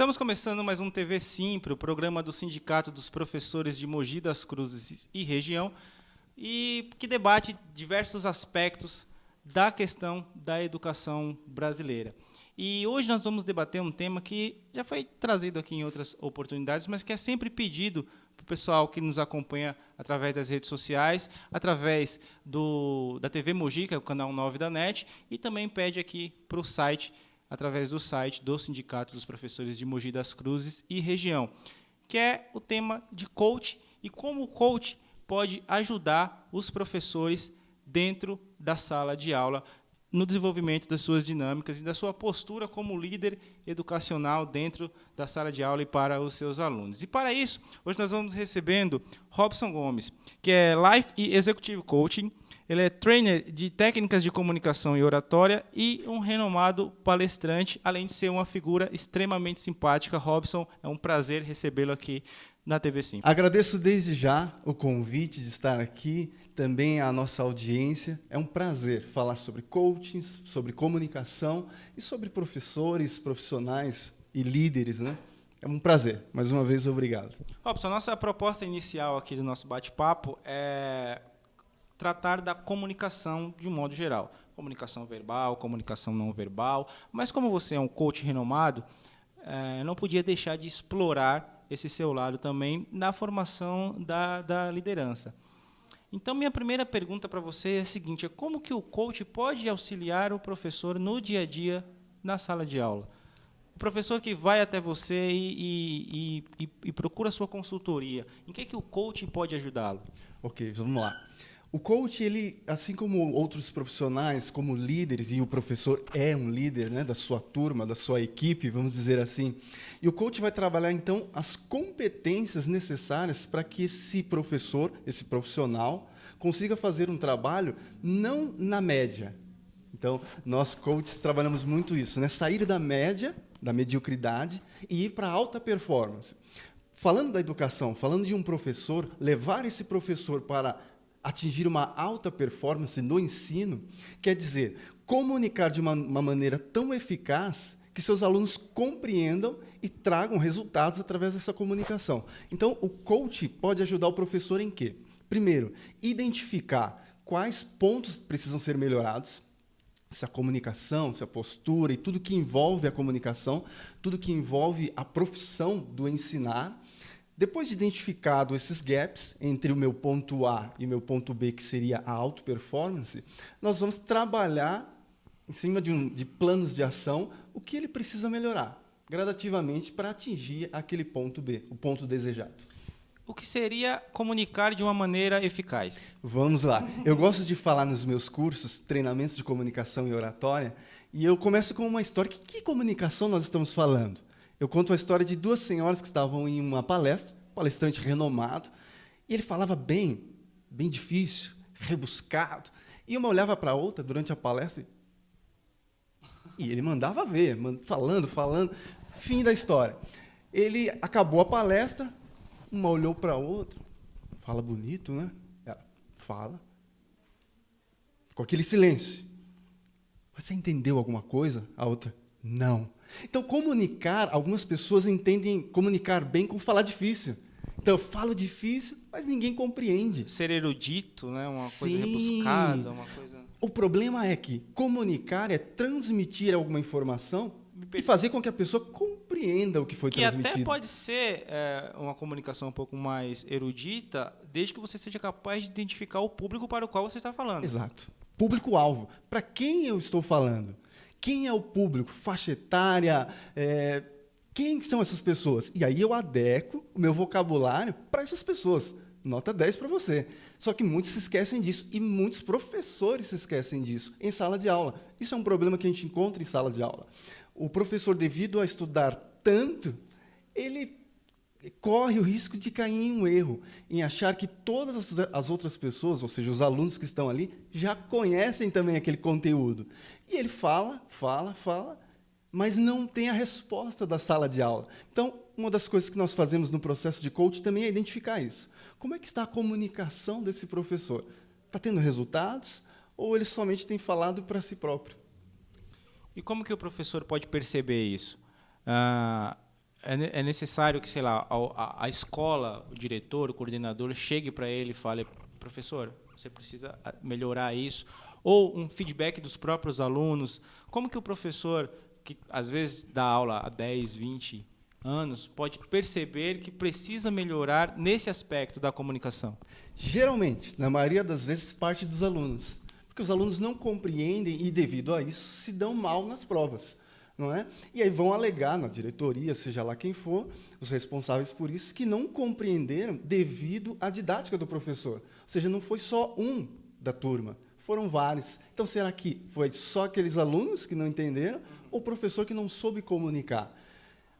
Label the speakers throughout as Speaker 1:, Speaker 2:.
Speaker 1: Estamos começando mais um TV Simpro, o programa do Sindicato dos Professores de Mogi das Cruzes e região, e que debate diversos aspectos da questão da educação brasileira. E hoje nós vamos debater um tema que já foi trazido aqui em outras oportunidades, mas que é sempre pedido para o pessoal que nos acompanha através das redes sociais, através da TV Mogi, que é o canal 9 da NET, e também pede aqui para o site, através do site do Sindicato dos Professores de Mogi das Cruzes e região, que é o tema de coach e como o coach pode ajudar os professores dentro da sala de aula no desenvolvimento das suas dinâmicas e da sua postura como líder educacional dentro da sala de aula e para os seus alunos. E para isso, hoje nós vamos recebendo Robson Gomes, que é Life e Executive Coaching. Ele é trainer de técnicas de comunicação e oratória e um renomado palestrante, além de ser uma figura extremamente simpática. Robson, é um prazer recebê-lo aqui na TV Simples.
Speaker 2: Agradeço desde já o convite de estar aqui, também a nossa audiência. É um prazer falar sobre coaching, sobre comunicação e sobre professores, profissionais e líderes, né? É um prazer. Mais uma vez, obrigado.
Speaker 1: Robson, a nossa proposta inicial aqui do nosso bate-papo é tratar da comunicação de um modo geral. Comunicação verbal, comunicação não verbal. Mas como você é um coach renomado, não podia deixar de explorar esse seu lado também na formação da liderança. Então, minha primeira pergunta para você é a seguinte: como que o coach pode auxiliar o professor no dia a dia na sala de aula? O professor que vai até você e procura a sua consultoria, em que o coach pode ajudá-lo?
Speaker 2: Ok, vamos lá. O coach, ele, assim como outros profissionais, como líderes, e o professor é um líder, né, da sua turma, da sua equipe, vamos dizer assim, e o coach vai trabalhar, então, as competências necessárias para que esse professor, esse profissional, consiga fazer um trabalho não na média. Então, nós coaches trabalhamos muito isso, né? Sair da média, da mediocridade, e ir para a alta performance. Falando da educação, falando de um professor, levar esse professor para atingir uma alta performance no ensino, quer dizer, comunicar de uma maneira tão eficaz que seus alunos compreendam e tragam resultados através dessa comunicação. Então, o coach pode ajudar o professor em quê? Primeiro, identificar quais pontos precisam ser melhorados, se a comunicação, se a postura e tudo que envolve a comunicação, tudo que envolve a profissão do ensinar. Depois de identificado esses gaps entre o meu ponto A e o meu ponto B, que seria a auto-performance, nós vamos trabalhar em cima de planos de ação o que ele precisa melhorar, gradativamente, para atingir aquele ponto B, o ponto desejado.
Speaker 1: O que seria comunicar de uma maneira eficaz?
Speaker 2: Vamos lá. Eu gosto de falar nos meus cursos, treinamentos de comunicação e oratória, e eu começo com uma história. Que comunicação nós estamos falando? Eu conto a história de duas senhoras que estavam em uma palestra, palestrante renomado, e ele falava bem difícil, rebuscado, e uma olhava para a outra durante a palestra e ele mandava ver, falando, fim da história. Ele acabou a palestra, uma olhou para a outra, fala bonito, né? Ela fala, ficou aquele silêncio. Você entendeu alguma coisa? A outra, não. Então, comunicar, algumas pessoas entendem comunicar bem com falar difícil. Então, eu falo difícil, mas ninguém compreende.
Speaker 1: Ser erudito, né? Uma
Speaker 2: Sim.
Speaker 1: coisa rebuscada, uma coisa...
Speaker 2: O problema é que comunicar é transmitir alguma informação e fazer com que a pessoa compreenda o que foi transmitido.
Speaker 1: Que até pode ser uma comunicação um pouco mais erudita, desde que você seja capaz de identificar o público para o qual você está falando.
Speaker 2: Exato. Público-alvo. Para quem eu estou falando? Quem é o público? Faixa etária? Quem são essas pessoas? E aí eu adequo o meu vocabulário para essas pessoas. Nota 10 para você. Só que muitos se esquecem disso, e muitos professores se esquecem disso em sala de aula. Isso é um problema que a gente encontra em sala de aula. O professor, devido a estudar tanto, ele corre o risco de cair em um erro, em achar que todas as outras pessoas, ou seja, os alunos que estão ali, já conhecem também aquele conteúdo. E ele fala, mas não tem a resposta da sala de aula. Então, uma das coisas que nós fazemos no processo de coaching também é identificar isso. Como é que está a comunicação desse professor? Está tendo resultados ou ele somente tem falado para si próprio?
Speaker 1: E como que o professor pode perceber isso? É necessário que, sei lá, a escola, o diretor, o coordenador, chegue para ele e fale, professor, você precisa melhorar isso, ou um feedback dos próprios alunos. Como que o professor, que às vezes dá aula há 10, 20 anos, pode perceber que precisa melhorar nesse aspecto da comunicação?
Speaker 2: Geralmente, na maioria das vezes, parte dos alunos. Porque os alunos não compreendem e, devido a isso, se dão mal nas provas. Não é? E aí vão alegar na diretoria, seja lá quem for, os responsáveis por isso, que não compreenderam devido à didática do professor. Ou seja, não foi só um da turma, foram vários. Então, será que foi só aqueles alunos que não entenderam ou o professor que não soube comunicar?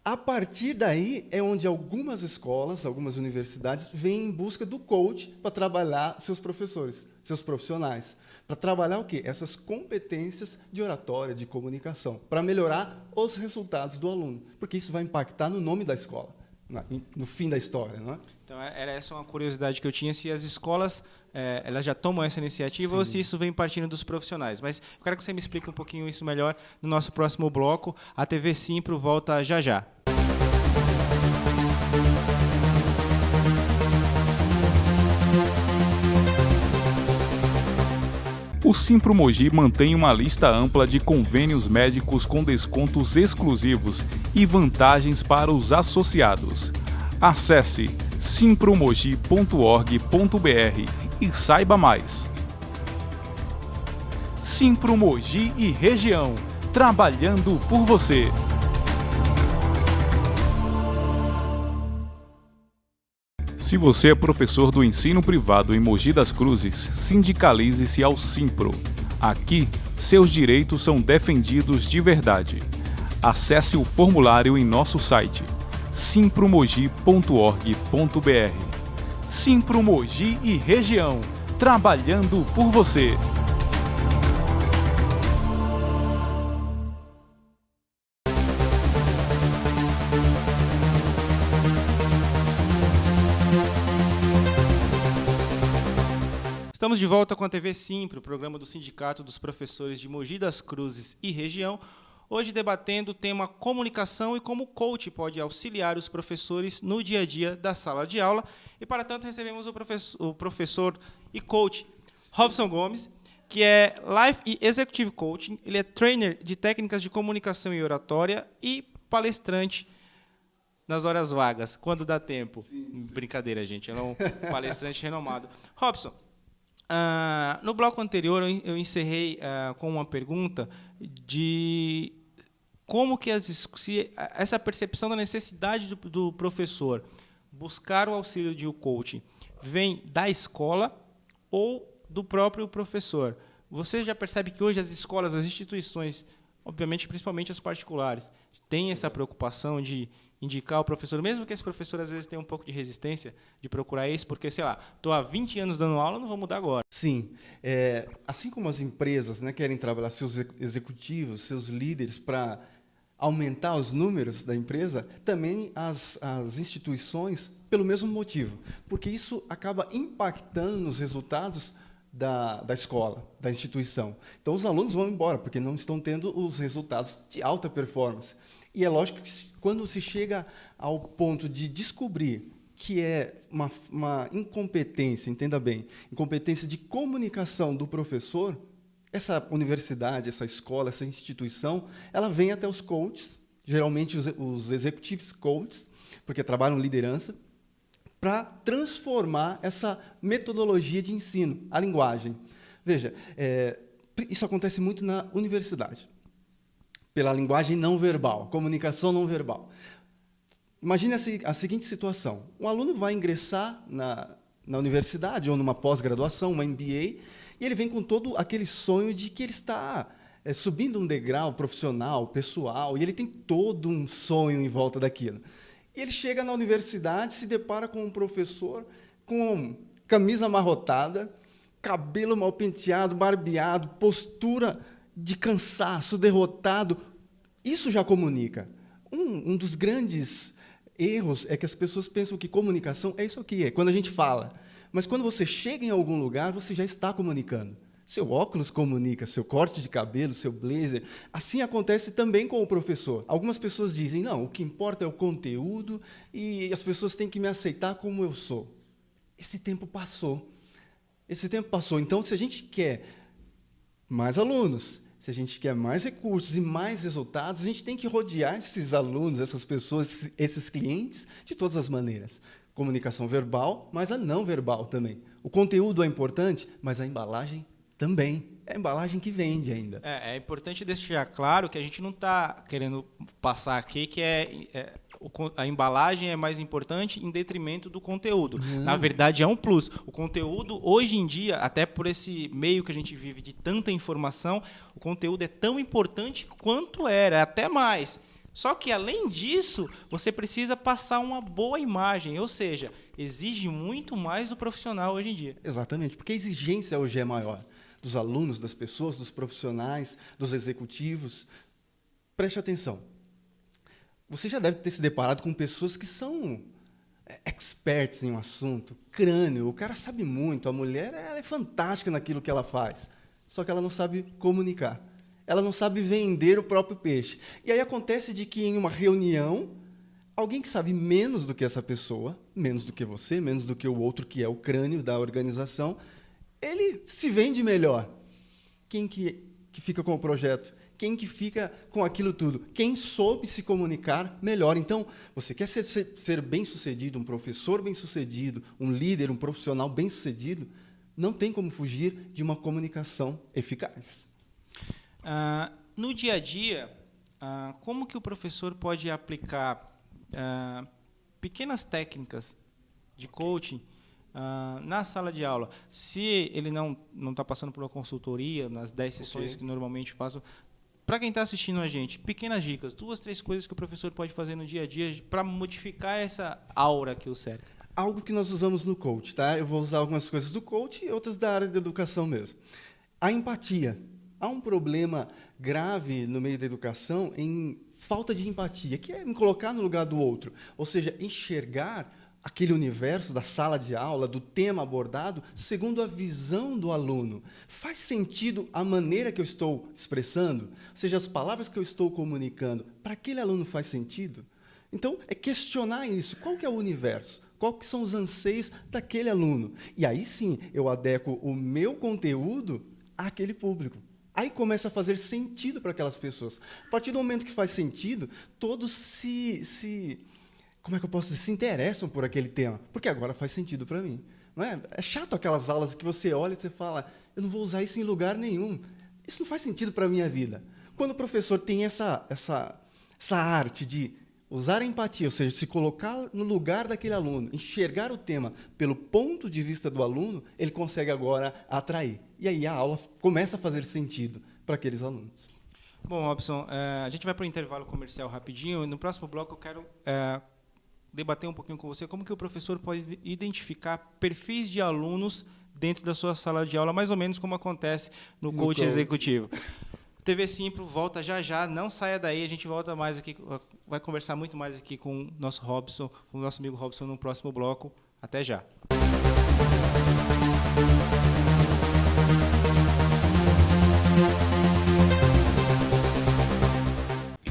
Speaker 2: A partir daí é onde algumas escolas, algumas universidades vêm em busca do coach para trabalhar seus professores, seus profissionais. Para trabalhar o quê? Essas competências de oratória, de comunicação, para melhorar os resultados do aluno, porque isso vai impactar no nome da escola, no fim da história, não é?
Speaker 1: Então, era essa uma curiosidade que eu tinha, se as escolas elas já tomam essa iniciativa. Sim. Ou se isso vem partindo dos profissionais. Mas eu quero que você me explique um pouquinho isso melhor no nosso próximo bloco. A TV Simpro volta já já.
Speaker 3: O Simpro Mogi mantém uma lista ampla de convênios médicos com descontos exclusivos e vantagens para os associados. Acesse simpromogi.org.br e saiba mais. Simpro Mogi e região, trabalhando por você. Se você é professor do ensino privado em Mogi das Cruzes, sindicalize-se ao Simpro. Aqui, seus direitos são defendidos de verdade. Acesse o formulário em nosso site, simpromogi.org.br. Simpro Mogi e região, trabalhando por você.
Speaker 1: Estamos de volta com a TV Simpro, o programa do Sindicato dos Professores de Mogi das Cruzes e região, hoje debatendo o tema comunicação e como o coach pode auxiliar os professores no dia a dia da sala de aula. E, para tanto, recebemos o professor e coach Robson Gomes, que é Life e Executive Coaching. Ele é trainer de técnicas de comunicação e oratória e palestrante nas horas vagas, quando dá tempo. Sim. Brincadeira, gente. Ele é um palestrante renomado. Robson, no bloco anterior, eu encerrei com uma pergunta de como que essa percepção da necessidade do professor buscar o auxílio de um coach vem da escola ou do próprio professor. Você já percebe que hoje as escolas, as instituições, obviamente, principalmente as particulares, têm essa preocupação de indicar o professor, mesmo que esse professor às vezes tenha um pouco de resistência de procurar isso, porque, sei lá, estou há 20 anos dando aula, não vou mudar agora.
Speaker 2: Sim. Assim como as empresas, né, querem trabalhar seus executivos, seus líderes para aumentar os números da empresa, também as instituições, pelo mesmo motivo, porque isso acaba impactando nos resultados da escola, da instituição. Então, os alunos vão embora, porque não estão tendo os resultados de alta performance. E é lógico que, quando se chega ao ponto de descobrir que é uma incompetência, entenda bem, incompetência de comunicação do professor, essa universidade, essa escola, essa instituição, ela vem até os coaches, geralmente os executive coaches, porque trabalham liderança, para transformar essa metodologia de ensino, a linguagem. Veja, isso acontece muito na universidade, pela linguagem não verbal, comunicação não verbal. Imagine a seguinte situação. Um aluno vai ingressar na universidade ou numa pós-graduação, uma MBA, e ele vem com todo aquele sonho de que ele está subindo um degrau profissional, pessoal, e ele tem todo um sonho em volta daquilo. E ele chega na universidade, se depara com um professor com camisa amarrotada, cabelo mal penteado, barbeado, postura de cansaço, derrotado. Isso já comunica. Um dos grandes erros é que as pessoas pensam que comunicação é isso aqui, é quando a gente fala. Mas quando você chega em algum lugar, você já está comunicando. Seu óculos comunica, seu corte de cabelo, seu blazer. Assim acontece também com o professor. Algumas pessoas dizem, não, o que importa é o conteúdo e as pessoas têm que me aceitar como eu sou. Esse tempo passou. Esse tempo passou. Então, se a gente quer mais alunos, se a gente quer mais recursos e mais resultados, a gente tem que rodear esses alunos, essas pessoas, esses clientes, de todas as maneiras. Comunicação verbal, mas a não verbal também. O conteúdo é importante, mas a embalagem também. É a embalagem que vende ainda.
Speaker 1: É importante deixar claro que a gente não está querendo passar aqui que a embalagem é mais importante em detrimento do conteúdo. Na verdade, é um plus. O conteúdo, hoje em dia, até por esse meio que a gente vive de tanta informação, o conteúdo é tão importante quanto era, até mais. Só que, além disso, você precisa passar uma boa imagem, ou seja, exige muito mais do profissional hoje em dia.
Speaker 2: Exatamente, porque a exigência hoje é maior. Dos alunos, das pessoas, dos profissionais, dos executivos. Preste atenção. Você já deve ter se deparado com pessoas que são experts em um assunto, crânio, o cara sabe muito, a mulher ela é fantástica naquilo que ela faz, só que ela não sabe comunicar. Ela não sabe vender o próprio peixe. E aí acontece de que em uma reunião, alguém que sabe menos do que essa pessoa, menos do que você, menos do que o outro que é o crânio da organização, ele se vende melhor. Quem que fica com o projeto? Quem que fica com aquilo tudo? Quem soube se comunicar melhor. Então, você quer ser bem-sucedido, um professor bem-sucedido, um líder, um profissional bem-sucedido, não tem como fugir de uma comunicação eficaz.
Speaker 1: No dia a dia, como que o professor pode aplicar pequenas técnicas de coaching na sala de aula? Se ele não está passando por uma consultoria, nas 10 sessões que normalmente passam, para quem está assistindo a gente, pequenas dicas, 2, 3 coisas que o professor pode fazer no dia a dia para modificar essa aura que o cerca.
Speaker 2: Algo que nós usamos no coach, tá? Eu vou usar algumas coisas do coach e outras da área da educação mesmo. A empatia. Há um problema grave no meio da educação em falta de empatia, que é me colocar no lugar do outro, ou seja, enxergar aquele universo da sala de aula, do tema abordado, segundo a visão do aluno. Faz sentido a maneira que eu estou expressando? Ou seja, as palavras que eu estou comunicando, para aquele aluno faz sentido? Então, é questionar isso. Qual que é o universo? Quais que são os anseios daquele aluno? E aí sim, eu adequo o meu conteúdo àquele público. Aí começa a fazer sentido para aquelas pessoas. A partir do momento que faz sentido, todos como é que eu posso dizer, se interessam por aquele tema, porque agora faz sentido para mim. Não é? É chato aquelas aulas que você olha e você fala, eu não vou usar isso em lugar nenhum. Isso não faz sentido para a minha vida. Quando o professor tem essa arte de usar a empatia, ou seja, se colocar no lugar daquele aluno, enxergar o tema pelo ponto de vista do aluno, ele consegue agora atrair. E aí a aula começa a fazer sentido para aqueles alunos.
Speaker 1: Bom, Robson, a gente vai para o intervalo comercial rapidinho. No próximo bloco eu quero debater um pouquinho com você como que o professor pode identificar perfis de alunos dentro da sua sala de aula, mais ou menos como acontece no coach executivo. TV Simpro volta já, não saia daí, a gente volta mais aqui, vai conversar muito mais aqui com o nosso Robson, com o nosso amigo Robson no próximo bloco. Até já.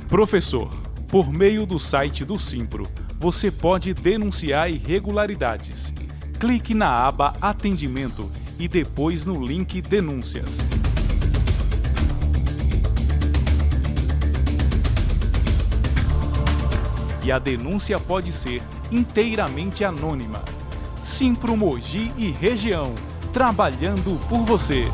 Speaker 3: Professor, por meio do site do Simpro, você pode denunciar irregularidades. Clique na aba Atendimento e depois no link Denúncias. E a denúncia pode ser inteiramente anônima. Simpro Mogi e região, trabalhando por você.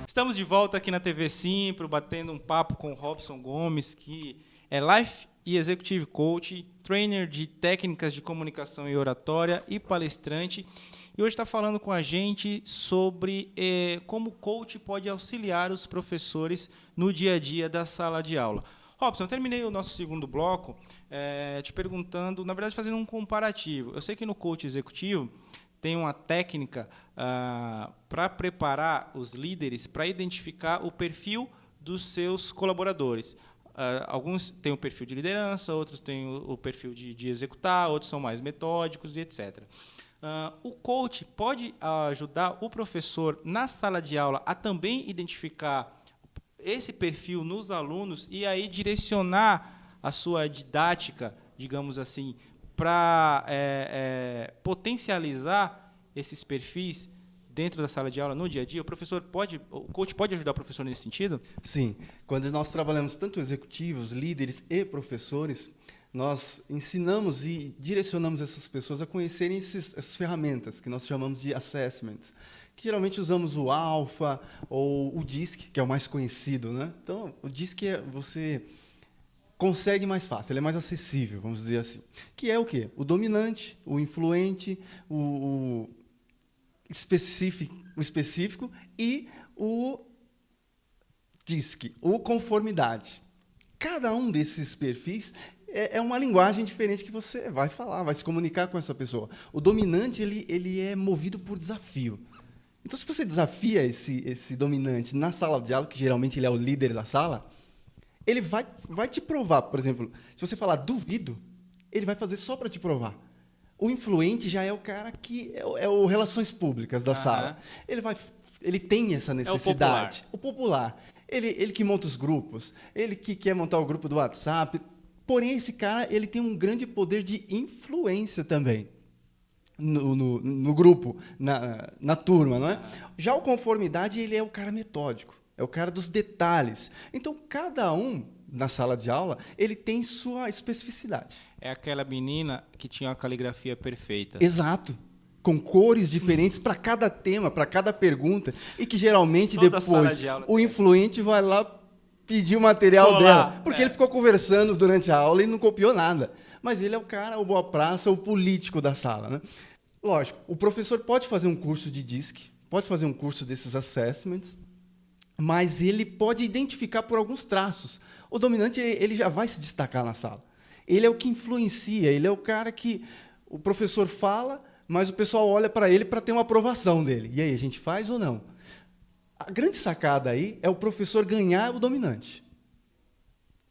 Speaker 1: Estamos de volta aqui na TV Simpro, batendo um papo com o Robson Gomes, que é Life e Executive Coach, trainer de técnicas de comunicação e oratória e palestrante. E hoje está falando com a gente sobre como o coach pode auxiliar os professores no dia a dia da sala de aula. Robson, eu terminei o nosso segundo bloco te perguntando, na verdade, fazendo um comparativo. Eu sei que no coach executivo tem uma técnica para preparar os líderes para identificar o perfil dos seus colaboradores. Alguns têm o perfil de liderança, outros têm o perfil de executar, outros são mais metódicos e etc. O coach pode ajudar o professor na sala de aula a também identificar esse perfil nos alunos e aí direcionar a sua didática, digamos assim, para potencializar esses perfis dentro da sala de aula, no dia a dia. O coach pode ajudar o professor nesse sentido?
Speaker 2: Sim. Quando nós trabalhamos tanto executivos, líderes e professores, nós ensinamos e direcionamos essas pessoas a conhecerem essas ferramentas que nós chamamos de assessments, que geralmente usamos o Alpha ou o DISC, que é o mais conhecido, né? Então, o DISC você consegue mais fácil, ele é mais acessível, vamos dizer assim. Que é o quê? O dominante, o influente, o específico e o DISC, o conformidade. Cada um desses perfis é uma linguagem diferente que você vai falar, vai se comunicar com essa pessoa. O dominante ele é movido por desafio. Então, se você desafia esse dominante na sala de aula, que geralmente ele é o líder da sala, ele vai te provar. Por exemplo, se você falar duvido, ele vai fazer só para te provar. O influente já é o cara que é o relações públicas da sala. Ele tem essa necessidade. O popular. Ele que monta os grupos, ele que quer montar o grupo do WhatsApp. Porém, esse cara ele tem um grande poder de influência também no grupo, na turma. Não é? Já o conformidade ele é o cara metódico, é o cara dos detalhes. Então, cada um, na sala de aula, ele tem sua especificidade.
Speaker 1: É aquela menina que tinha uma caligrafia perfeita.
Speaker 2: Exato. Com cores diferentes para cada tema, para cada pergunta, e que geralmente
Speaker 1: Toda
Speaker 2: depois
Speaker 1: de aula,
Speaker 2: o influente vai lá pedir o material dela, porque ele ficou conversando durante a aula e não copiou nada. Mas ele é o cara, o boa praça, o político da sala, né? Lógico, o professor pode fazer um curso de DISC, pode fazer um curso desses assessments, mas ele pode identificar por alguns traços. O dominante ele já vai se destacar na sala. Ele é o que influencia, ele é o cara que o professor fala, mas o pessoal olha para ele para ter uma aprovação dele. E aí, a gente faz ou não? A grande sacada aí é o professor ganhar o dominante.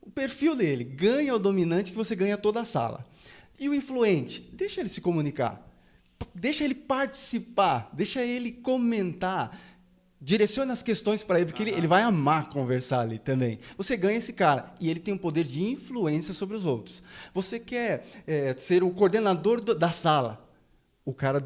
Speaker 2: O perfil dele ganha o dominante que você ganha toda a sala. E o influente, deixa ele se comunicar, deixa ele participar, deixa ele comentar, direciona as questões para ele, porque ele vai amar conversar ali também. Você ganha esse cara, e ele tem um poder de influência sobre os outros. Você quer ser o coordenador da sala, o cara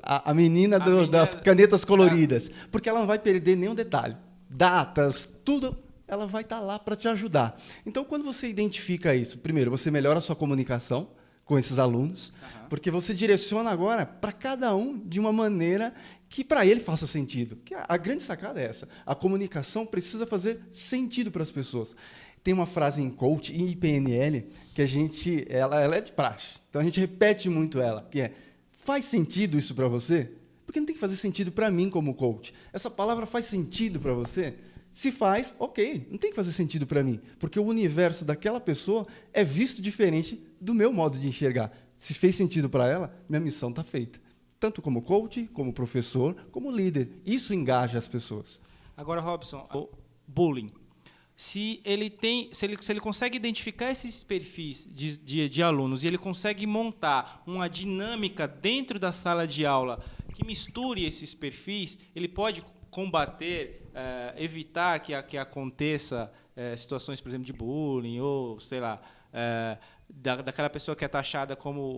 Speaker 2: a menina das canetas coloridas, porque ela não vai perder nenhum detalhe. Datas, tudo, ela vai estar lá para te ajudar. Então, quando você identifica isso, primeiro, você melhora a sua comunicação com esses alunos, porque você direciona agora para cada um de uma maneira que para ele faça sentido. Que a grande sacada é essa. A comunicação precisa fazer sentido para as pessoas. Tem uma frase em coach, em PNL, que ela é de praxe. Então, a gente repete muito ela, que é: faz sentido isso para você? Porque não tem que fazer sentido para mim como coach. Essa palavra faz sentido para você? Se faz, ok, não tem que fazer sentido para mim, porque o universo daquela pessoa é visto diferente do meu modo de enxergar. Se fez sentido para ela, minha missão está feita. Tanto como coach, como professor, como líder. Isso engaja as pessoas.
Speaker 1: Agora, Robson, o bullying. Se ele consegue identificar esses perfis de alunos e ele consegue montar uma dinâmica dentro da sala de aula que misture esses perfis, ele pode combater, evitar que aconteça situações, por exemplo, de bullying ou, sei lá, daquela pessoa que é taxada como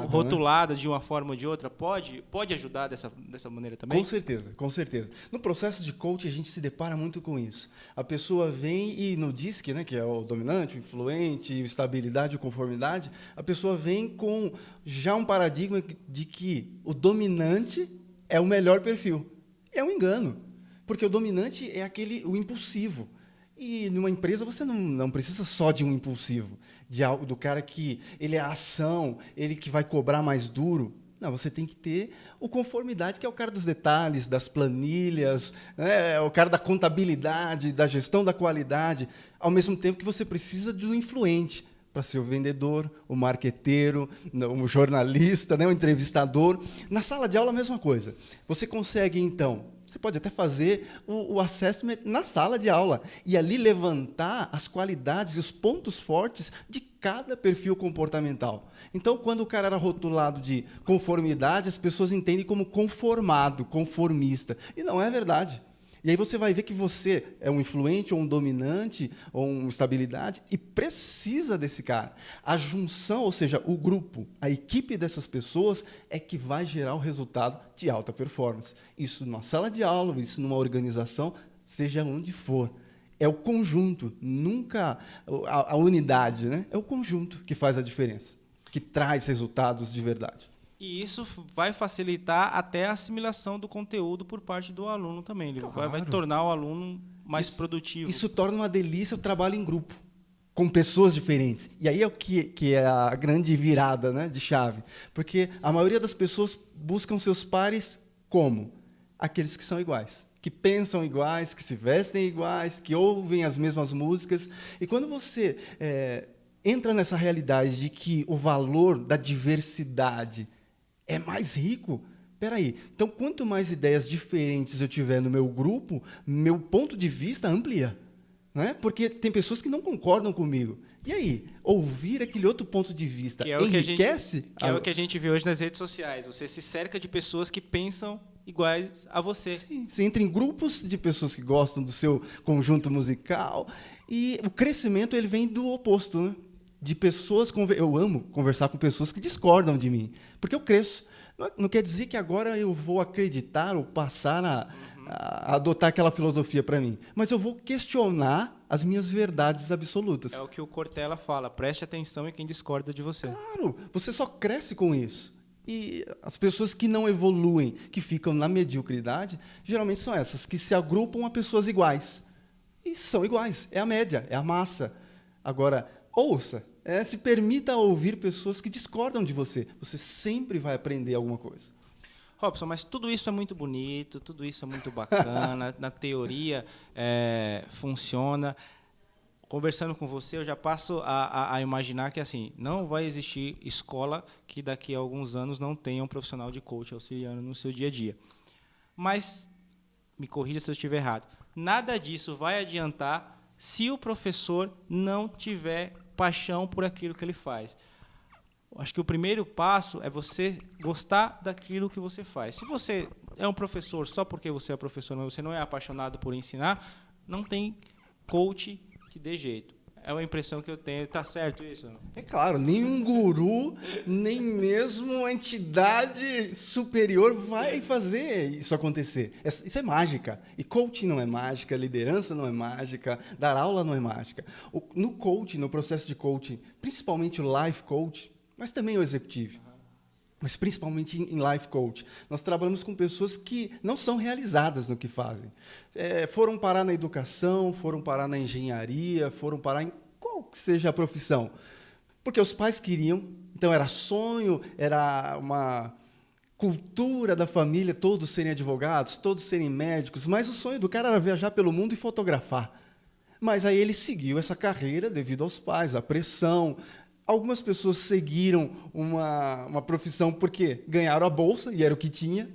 Speaker 1: rotulada, né? De uma forma ou de outra, pode ajudar dessa maneira também?
Speaker 2: Com certeza, com certeza. No processo de coaching, a gente se depara muito com isso. A pessoa vem e no DISC, né, que é o dominante, o influente, estabilidade e conformidade, a pessoa vem com já um paradigma de que o dominante é o melhor perfil. É um engano, porque o dominante é o impulsivo. E numa empresa você não precisa só de um impulsivo, do cara que ele é a ação, ele que vai cobrar mais duro. Não, você tem que ter o conformidade, que é o cara dos detalhes, das planilhas, né? O cara da contabilidade, da gestão da qualidade, ao mesmo tempo que você precisa de um influente para ser o vendedor, o marqueteiro, o jornalista, né? O entrevistador. Na sala de aula, a mesma coisa. Você consegue, então, Você pode até fazer o assessment na sala de aula e ali levantar as qualidades e os pontos fortes de cada perfil comportamental. Então, quando o cara era rotulado de conformidade, as pessoas entendem como conformado, conformista. E não é verdade. E aí você vai ver que você é um influente, ou um dominante, ou uma estabilidade, e precisa desse cara. A junção, ou seja, o grupo, a equipe dessas pessoas, é que vai gerar o resultado de alta performance. Isso numa sala de aula, isso numa organização, seja onde for. É o conjunto, nunca a unidade, né? É o conjunto que faz a diferença, que traz resultados de verdade.
Speaker 1: E isso vai facilitar até a assimilação do conteúdo por parte do aluno também. Ele vai tornar o aluno mais produtivo.
Speaker 2: Isso torna uma delícia o trabalho em grupo, com pessoas diferentes. E aí é o que é a grande virada, né, de chave. Porque a maioria das pessoas buscam seus pares como? Aqueles que são iguais, que pensam iguais, que se vestem iguais, que ouvem as mesmas músicas. E quando você entra nessa realidade de que o valor da diversidade é mais rico, peraí, então quanto mais ideias diferentes eu tiver no meu grupo, meu ponto de vista amplia. Né? Porque tem pessoas que não concordam comigo. E aí, ouvir aquele outro ponto de vista enriquece?
Speaker 1: Que é o que a gente vê hoje nas redes sociais. Você se cerca de pessoas que pensam iguais a você.
Speaker 2: Sim, você entra em grupos de pessoas que gostam do seu conjunto musical e o crescimento ele vem do oposto, né? De pessoas... Eu amo conversar com pessoas que discordam de mim, porque eu cresço. Não quer dizer que agora eu vou acreditar ou passar a adotar aquela filosofia para mim, mas eu vou questionar as minhas verdades absolutas.
Speaker 1: É o que o Cortella fala, preste atenção em quem discorda de você.
Speaker 2: Claro, você só cresce com isso. E as pessoas que não evoluem, que ficam na mediocridade, geralmente são essas, que se agrupam a pessoas iguais. E são iguais, é a média, é a massa. Agora, ouça, se permita ouvir pessoas que discordam de você. Você sempre vai aprender alguma coisa.
Speaker 1: Robson, mas tudo isso é muito bonito, tudo isso é muito bacana, na teoria funciona. Conversando com você, eu já passo a imaginar que assim, não vai existir escola que daqui a alguns anos não tenha um profissional de coach auxiliando no seu dia a dia. Mas, me corrija se eu estiver errado, nada disso vai adiantar se o professor não tiver paixão por aquilo que ele faz. Acho que o primeiro passo é você gostar daquilo que você faz. Se você é um professor só porque você é professor, mas você não é apaixonado por ensinar, não tem coach que dê jeito. É uma impressão que eu tenho. Está certo isso?
Speaker 2: É claro, nenhum guru, nem mesmo a entidade superior vai fazer isso acontecer. Isso é mágica. E coaching não é mágica, liderança não é mágica, dar aula não é mágica. No coaching, no processo de coaching, principalmente o life coach, mas também o executivo, mas principalmente em life coach, nós trabalhamos com pessoas que não são realizadas no que fazem. Foram parar na educação, foram parar na engenharia, foram parar em qual que seja a profissão. Porque os pais queriam, então era sonho, era uma cultura da família, todos serem advogados, todos serem médicos, mas o sonho do cara era viajar pelo mundo e fotografar. Mas aí ele seguiu essa carreira devido aos pais, à pressão. Algumas pessoas seguiram uma profissão porque ganharam a bolsa e era o que tinha.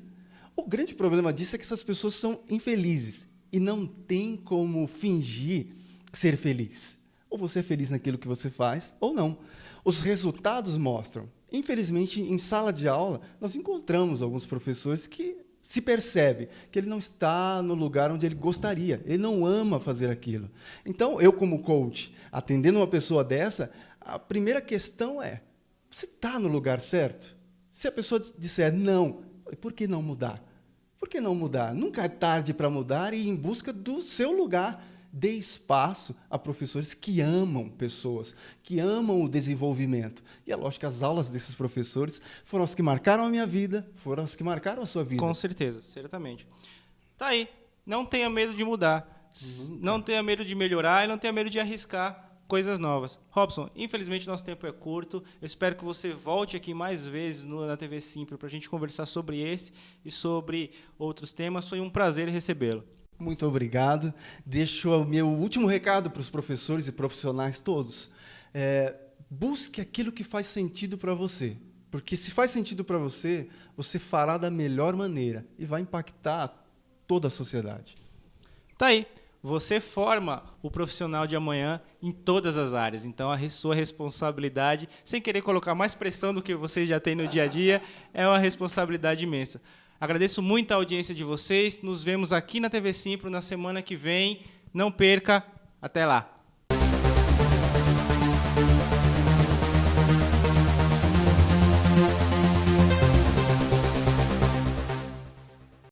Speaker 2: O grande problema disso é que essas pessoas são infelizes e não tem como fingir ser feliz. Ou você é feliz naquilo que você faz, ou não. Os resultados mostram. Infelizmente, em sala de aula, nós encontramos alguns professores que se percebe que ele não está no lugar onde ele gostaria, ele não ama fazer aquilo. Então, eu como coach, atendendo uma pessoa dessa, a primeira questão é, você está no lugar certo? Se a pessoa disser não, por que não mudar? Por que não mudar? Nunca é tarde para mudar e ir em busca do seu lugar. Dê espaço a professores que amam pessoas, que amam o desenvolvimento. E é lógico que as aulas desses professores foram as que marcaram a minha vida, foram as que marcaram a sua vida.
Speaker 1: Com certeza, certamente. Tá aí, não tenha medo de mudar, não tenha medo de melhorar e não tenha medo de arriscar coisas novas. Robson, infelizmente nosso tempo é curto. Eu espero que você volte aqui mais vezes na TV Simpro para a gente conversar sobre esse e sobre outros temas. Foi um prazer recebê-lo.
Speaker 2: Muito obrigado. Deixo o meu último recado para os professores e profissionais todos. Busque aquilo que faz sentido para você. Porque se faz sentido para você, você fará da melhor maneira e vai impactar toda a sociedade.
Speaker 1: Tá aí. Você forma o profissional de amanhã em todas as áreas. Então, a sua responsabilidade, sem querer colocar mais pressão do que você já tem no dia a dia, é uma responsabilidade imensa. Agradeço muito a audiência de vocês. Nos vemos aqui na TV Simpro na semana que vem. Não perca. Até lá.